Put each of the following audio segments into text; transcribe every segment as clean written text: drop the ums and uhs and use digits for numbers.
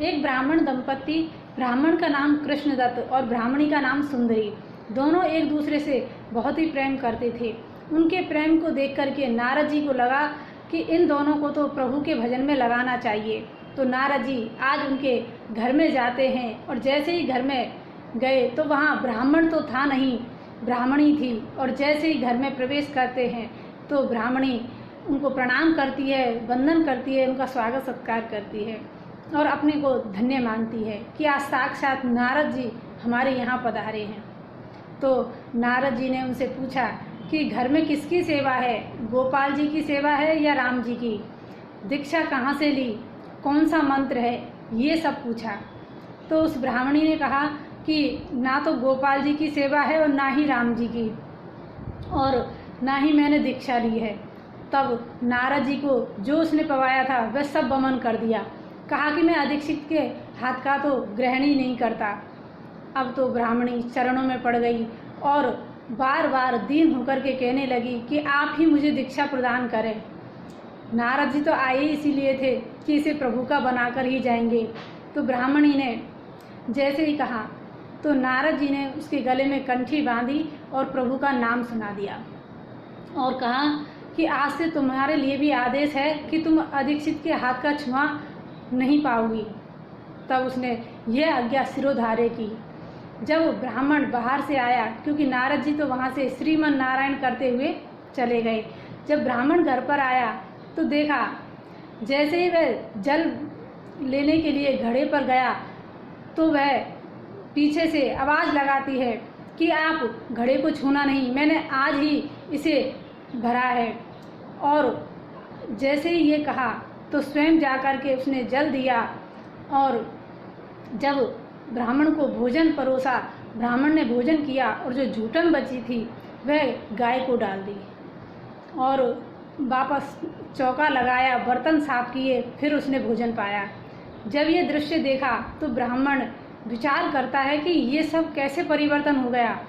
एक ब्राह्मण दंपति, ब्राह्मण का नाम कृष्णदत्त और ब्राह्मणी का नाम सुंदरी, दोनों एक दूसरे से बहुत ही प्रेम करते थे। उनके प्रेम को देख करके नारद जी को लगा कि इन दोनों को तो प्रभु के भजन में लगाना चाहिए। तो नारद जी आज उनके घर में जाते हैं और जैसे ही घर में गए तो वहाँ ब्राह्मण तो था नहीं, ब्राह्मणी थी। और जैसे ही घर में प्रवेश करते हैं तो ब्राह्मणी उनको प्रणाम करती है, वंदन करती है, उनका स्वागत सत्कार करती है और अपने को धन्य मानती है कि आज साक्षात नारद जी हमारे यहाँ पधारे हैं। तो नारद जी ने उनसे पूछा कि घर में किसकी सेवा है, गोपाल जी की सेवा है या राम जी की, दीक्षा कहाँ से ली, कौन सा मंत्र है, ये सब पूछा। तो उस ब्राह्मणी ने कहा कि ना तो गोपाल जी की सेवा है और ना ही राम जी की, और ना ही मैंने दीक्षा ली है। तब नारद जी को जो उसने पवाया था वह सब बमन कर दिया। कहा कि मैं अदीक्षित के हाथ का तो ग्रहण ही नहीं करता। अब तो ब्राह्मणी चरणों में पड़ गई और बार बार दीन होकर के कहने लगी कि आप ही मुझे दीक्षा प्रदान करें। नारद जी तो आए इसीलिए थे कि इसे प्रभु का बनाकर ही जाएंगे। तो ब्राह्मणी ने जैसे ही कहा तो नारद जी ने उसके गले में कंठी बांधी और प्रभु का नाम सुना दिया और कहा कि आज से तुम्हारे लिए भी आदेश है कि तुम अदीक्षित के हाथ का छुआ नहीं पाओगी। तब उसने यह आज्ञा सिरोधार्य की। जब ब्राह्मण बाहर से आया, क्योंकि नारद जी तो वहाँ से श्रीमन नारायण करते हुए चले गए, जब ब्राह्मण घर पर आया तो देखा जैसे ही वह जल लेने के लिए घड़े पर गया तो वह पीछे से आवाज़ लगाती है कि आप घड़े को छूना नहीं, मैंने आज ही इसे भरा है। और जैसे ही ये कहा तो स्वयं जाकर के उसने जल दिया और जब ब्राह्मण को भोजन परोसा, ब्राह्मण ने भोजन किया और जो जूठन बची थी वह गाय को डाल दी और वापस चौका लगाया, बर्तन साफ किए, फिर उसने भोजन पाया। जब ये दृश्य देखा तो ब्राह्मण विचार करता है कि ये सब कैसे परिवर्तन हो गया,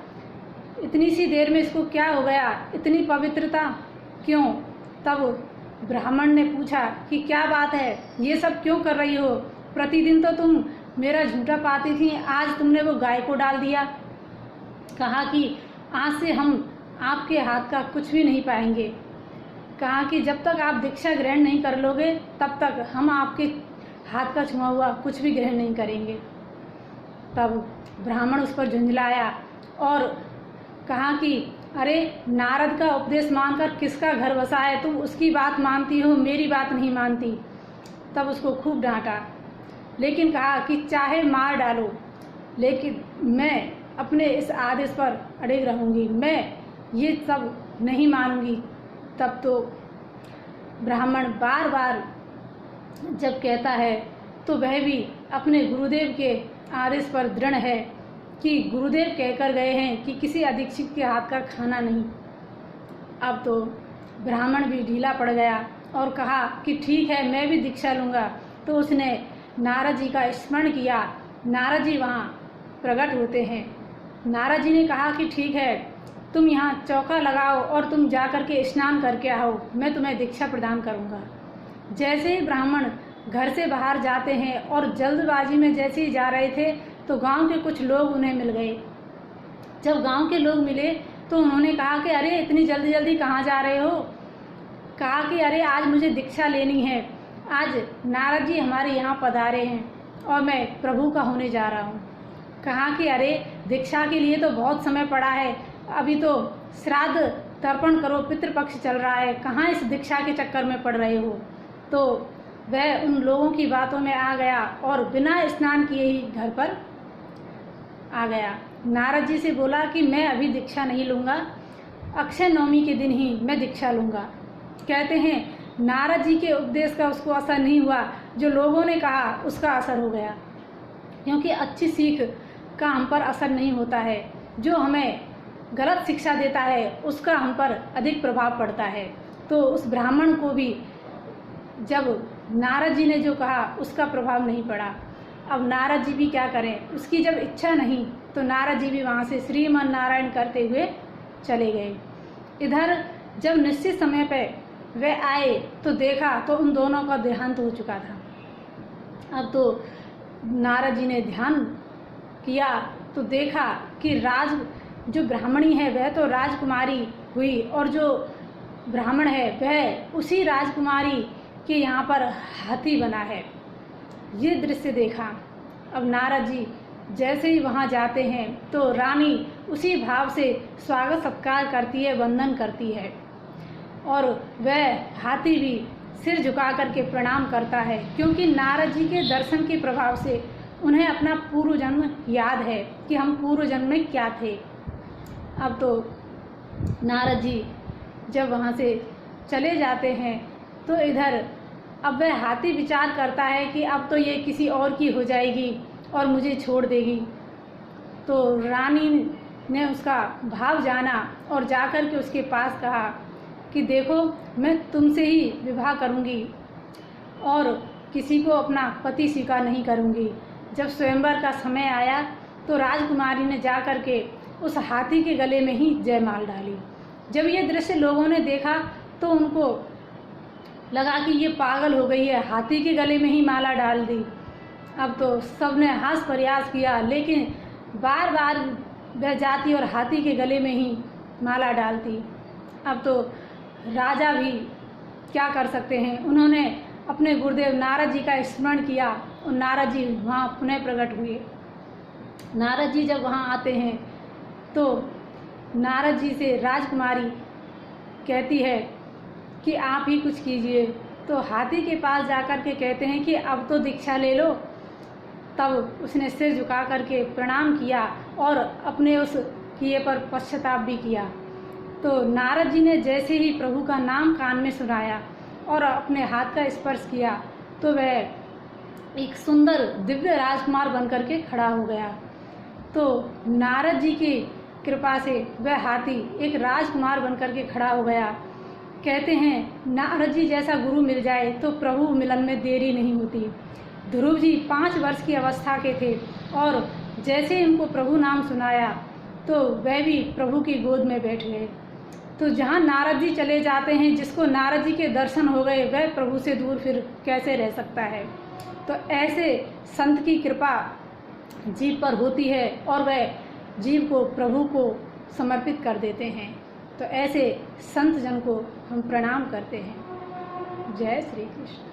इतनी सी देर में इसको क्या हो गया, इतनी पवित्रता क्यों। तब ब्राह्मण ने पूछा कि क्या बात है, ये सब क्यों कर रही हो, प्रतिदिन तो तुम मेरा झूठा पाती थी, आज तुमने वो गाय को डाल दिया। कहा कि आज से हम आपके हाथ का कुछ भी नहीं पाएंगे। कहा कि जब तक आप दीक्षा ग्रहण नहीं कर लोगे तब तक हम आपके हाथ का छुआ हुआ कुछ भी ग्रहण नहीं करेंगे। तब ब्राह्मण उस पर झुंझलाया और कहा कि अरे नारद का उपदेश मानकर किसका घर बसा है, तुम उसकी बात मानती हो, मेरी बात नहीं मानती। तब उसको खूब डांटा, लेकिन कहा कि चाहे मार डालो लेकिन मैं अपने इस आदेश पर अड़िग रहूँगी, मैं ये सब नहीं मानूंगी। तब तो ब्राह्मण बार बार जब कहता है तो वह भी अपने गुरुदेव के आदेश पर दृढ़ है कि गुरुदेव कहकर गए हैं कि किसी अदीक्षित के हाथ का खाना नहीं। अब तो ब्राह्मण भी ढीला पड़ गया और कहा कि ठीक है, मैं भी दीक्षा लूँगा। तो उसने नारद जी का स्मरण किया। नारद जी वहाँ प्रकट होते हैं। नारद जी ने कहा कि ठीक है, तुम यहाँ चौका लगाओ और तुम जा कर के स्नान करके आओ, मैं तुम्हें दीक्षा प्रदान करूँगा। जैसे ही ब्राह्मण घर से बाहर जाते हैं और जल्दबाजी में जैसे ही जा रहे थे तो गांव के कुछ लोग उन्हें मिल गए। जब गांव के लोग मिले तो उन्होंने कहा कि अरे इतनी जल्दी जल्दी कहाँ जा रहे हो। कहा कि अरे आज मुझे दीक्षा लेनी है, आज नारद जी हमारे यहाँ पधारे हैं और मैं प्रभु का होने जा रहा हूँ। कहा कि अरे दीक्षा के लिए तो बहुत समय पड़ा है, अभी तो श्राद्ध तर्पण करो, पितृपक्ष चल रहा है, कहाँ इस दीक्षा के चक्कर में पड़ रहे हो। तो वह उन लोगों की बातों में आ गया और बिना स्नान किए ही घर पर आ गया। नारद जी से बोला कि मैं अभी दीक्षा नहीं लूँगा, अक्षय नवमी के दिन ही मैं दीक्षा लूँगा। कहते हैं नारद जी के उपदेश का उसको असर नहीं हुआ, जो लोगों ने कहा उसका असर हो गया। क्योंकि अच्छी सीख का हम पर असर नहीं होता है, जो हमें गलत शिक्षा देता है उसका हम पर अधिक प्रभाव पड़ता है। तो उस ब्राह्मण को भी जब नारद जी ने जो कहा उसका प्रभाव नहीं पड़ा। अब नारद जी भी क्या करें, उसकी जब इच्छा नहीं तो नारद जी भी वहाँ से श्रीमन नारायण करते हुए चले गए। इधर जब निश्चित समय पे वे आए तो देखा तो उन दोनों का देहांत हो चुका था। अब तो नारद जी ने ध्यान किया तो देखा कि जो ब्राह्मणी है वह तो राजकुमारी हुई और जो ब्राह्मण है वह उसी राजकुमारी के यहाँ पर हाथी बना है। ये दृश्य देखा। अब नारद जी जैसे ही वहाँ जाते हैं तो रानी उसी भाव से स्वागत सत्कार करती है, वंदन करती है और वह हाथी भी सिर झुका करके प्रणाम करता है, क्योंकि नारद जी के दर्शन के प्रभाव से उन्हें अपना पूर्व जन्म याद है कि हम पूर्व जन्म में क्या थे। अब तो नारद जी जब वहाँ से चले जाते हैं तो इधर अब वह हाथी विचार करता है कि अब तो ये किसी और की हो जाएगी और मुझे छोड़ देगी। तो रानी ने उसका भाव जाना और जाकर के उसके पास कहा कि देखो, मैं तुमसे ही विवाह करूंगी और किसी को अपना पति स्वीकार नहीं करूंगी। जब स्वयंवर का समय आया तो राजकुमारी ने जाकर के उस हाथी के गले में ही जयमाल डाली। जब ये दृश्य लोगों ने देखा तो उनको लगा कि ये पागल हो गई है, हाथी के गले में ही माला डाल दी। अब तो सबने हास प्रयास किया, लेकिन बार बार वह जाती और हाथी के गले में ही माला डालती। अब तो राजा भी क्या कर सकते हैं, उन्होंने अपने गुरुदेव नारद जी का स्मरण किया और नारद जी वहाँ पुनः प्रकट हुए। नारद जी जब वहाँ आते हैं तो नारद जी से राजकुमारी कहती है कि आप ही कुछ कीजिए। तो हाथी के पास जाकर के कहते हैं कि अब तो दीक्षा ले लो। तब उसने सिर झुका करके प्रणाम किया और अपने उस किए पर पश्चाताप भी किया। तो नारद जी ने जैसे ही प्रभु का नाम कान में सुनाया और अपने हाथ का स्पर्श किया तो वह एक सुंदर दिव्य राजकुमार बनकर के खड़ा हो गया। तो नारद जी की कृपा से वह हाथी एक राजकुमार बनकर के खड़ा हो गया। कहते हैं नारद जी जैसा गुरु मिल जाए तो प्रभु मिलन में देरी नहीं होती। ध्रुव जी 5 वर्ष की अवस्था के थे और जैसे ही उनको प्रभु नाम सुनाया तो वह भी प्रभु की गोद में बैठ गए। तो जहाँ नारद जी चले जाते हैं, जिसको नारद जी के दर्शन हो गए वह प्रभु से दूर फिर कैसे रह सकता है। तो ऐसे संत की कृपा जीव पर होती है और वह जीव को प्रभु को समर्पित कर देते हैं। तो ऐसे संत जन को हम प्रणाम करते हैं। जय श्री कृष्ण।